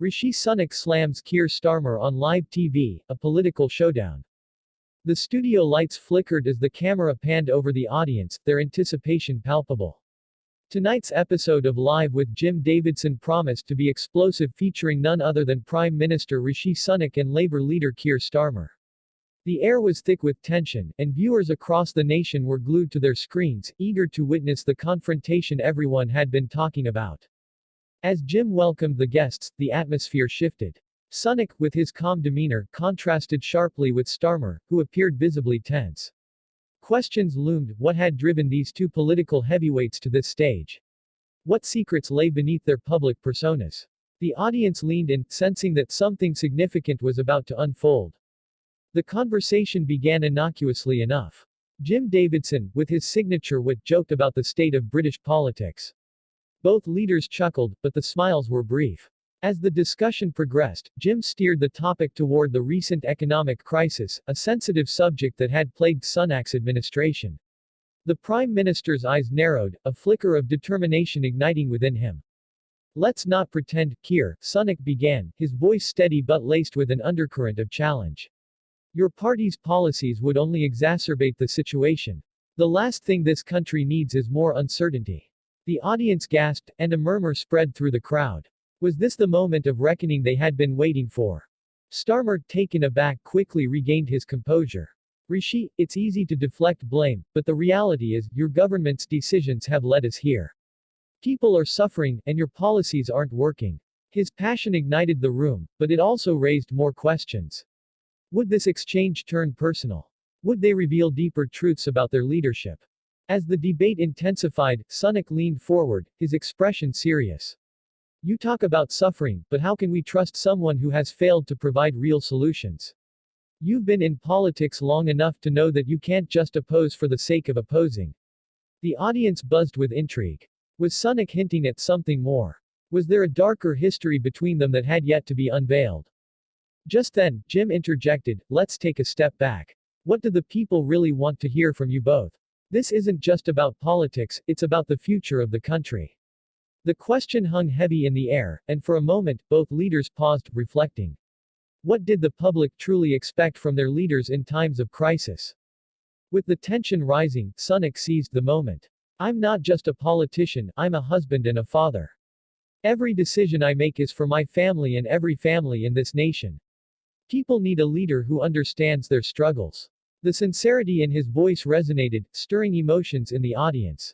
Rishi Sunak slams Keir Starmer on live TV, a political showdown. The studio lights flickered as the camera panned over the audience, their anticipation palpable. Tonight's episode of Live with Jim Davidson promised to be explosive, featuring none other than Prime Minister Rishi Sunak and Labour leader Keir Starmer. The air was thick with tension, and viewers across the nation were glued to their screens, eager to witness the confrontation everyone had been talking about. As Jim welcomed the guests, the atmosphere shifted. Sunak, with his calm demeanor, contrasted sharply with Starmer, who appeared visibly tense. Questions loomed: what had driven these two political heavyweights to this stage? What secrets lay beneath their public personas? The audience leaned in, sensing that something significant was about to unfold. The conversation began innocuously enough. Jim Davidson, with his signature wit, joked about the state of British politics. Both leaders chuckled, but the smiles were brief. As the discussion progressed, Jim steered the topic toward the recent economic crisis, a sensitive subject that had plagued Sunak's administration. The Prime Minister's eyes narrowed, a flicker of determination igniting within him. "Let's not pretend, Keir," Sunak began, his voice steady but laced with an undercurrent of challenge. "Your party's policies would only exacerbate the situation. The last thing this country needs is more uncertainty." The audience gasped, and a murmur spread through the crowd. Was this the moment of reckoning they had been waiting for? Starmer, taken aback, quickly regained his composure. "Rishi, it's easy to deflect blame, but the reality is, your government's decisions have led us here. People are suffering, and your policies aren't working." His passion ignited the room, but it also raised more questions. Would this exchange turn personal? Would they reveal deeper truths about their leadership? As the debate intensified, Sunak leaned forward, his expression serious. "You talk about suffering, but how can we trust someone who has failed to provide real solutions? You've been in politics long enough to know that you can't just oppose for the sake of opposing." The audience buzzed with intrigue. Was Sunak hinting at something more? Was there a darker history between them that had yet to be unveiled? Just then, Jim interjected, "Let's take a step back. What do the people really want to hear from you both? This isn't just about politics, it's about the future of the country." The question hung heavy in the air, and for a moment, both leaders paused, reflecting. What did the public truly expect from their leaders in times of crisis? With the tension rising, Sunak seized the moment. "I'm not just a politician, I'm a husband and a father. Every decision I make is for my family and every family in this nation. People need a leader who understands their struggles." The sincerity in his voice resonated, stirring emotions in the audience.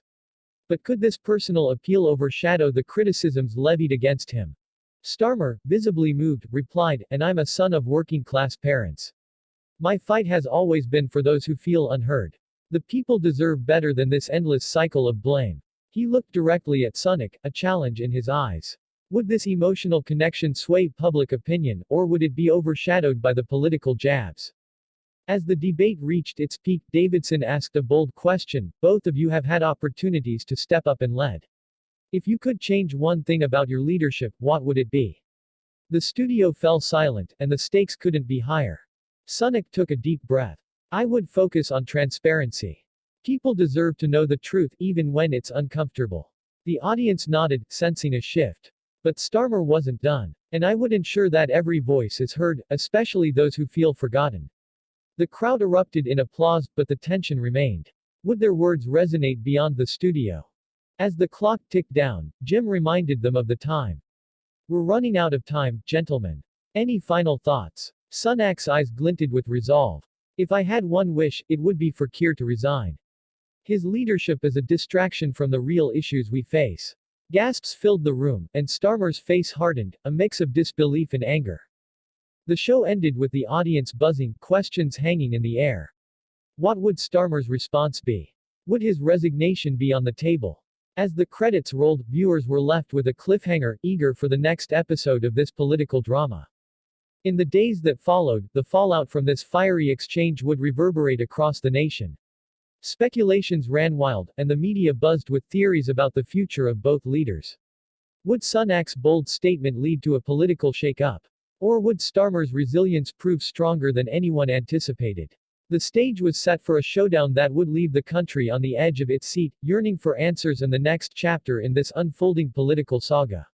But could this personal appeal overshadow the criticisms levied against him? Starmer, visibly moved, replied, "And I'm a son of working-class parents. My fight has always been for those who feel unheard. The people deserve better than this endless cycle of blame." He looked directly at Sunak, a challenge in his eyes. Would this emotional connection sway public opinion, or would it be overshadowed by the political jabs? As the debate reached its peak, Davidson asked a bold question: "Both of you have had opportunities to step up and lead. If you could change one thing about your leadership, what would it be?" The studio fell silent, and the stakes couldn't be higher. Sunak took a deep breath. "I would focus on transparency. People deserve to know the truth, even when it's uncomfortable." The audience nodded, sensing a shift. But Starmer wasn't done. "And I would ensure that every voice is heard, especially those who feel forgotten." The crowd erupted in applause, but the tension remained. Would their words resonate beyond the studio? As the clock ticked down, Jim reminded them of the time. "We're running out of time, gentlemen. Any final thoughts?" Sunak's eyes glinted with resolve. "If I had one wish, it would be for Keir to resign. His leadership is a distraction from the real issues we face." Gasps filled the room, and Starmer's face hardened, a mix of disbelief and anger. The show ended with the audience buzzing, questions hanging in the air. What would Starmer's response be? Would his resignation be on the table? As the credits rolled, viewers were left with a cliffhanger, eager for the next episode of this political drama. In the days that followed, the fallout from this fiery exchange would reverberate across the nation. Speculations ran wild, and the media buzzed with theories about the future of both leaders. Would Sunak's bold statement lead to a political shake-up? Or would Starmer's resilience prove stronger than anyone anticipated? The stage was set for a showdown that would leave the country on the edge of its seat, yearning for answers and the next chapter in this unfolding political saga.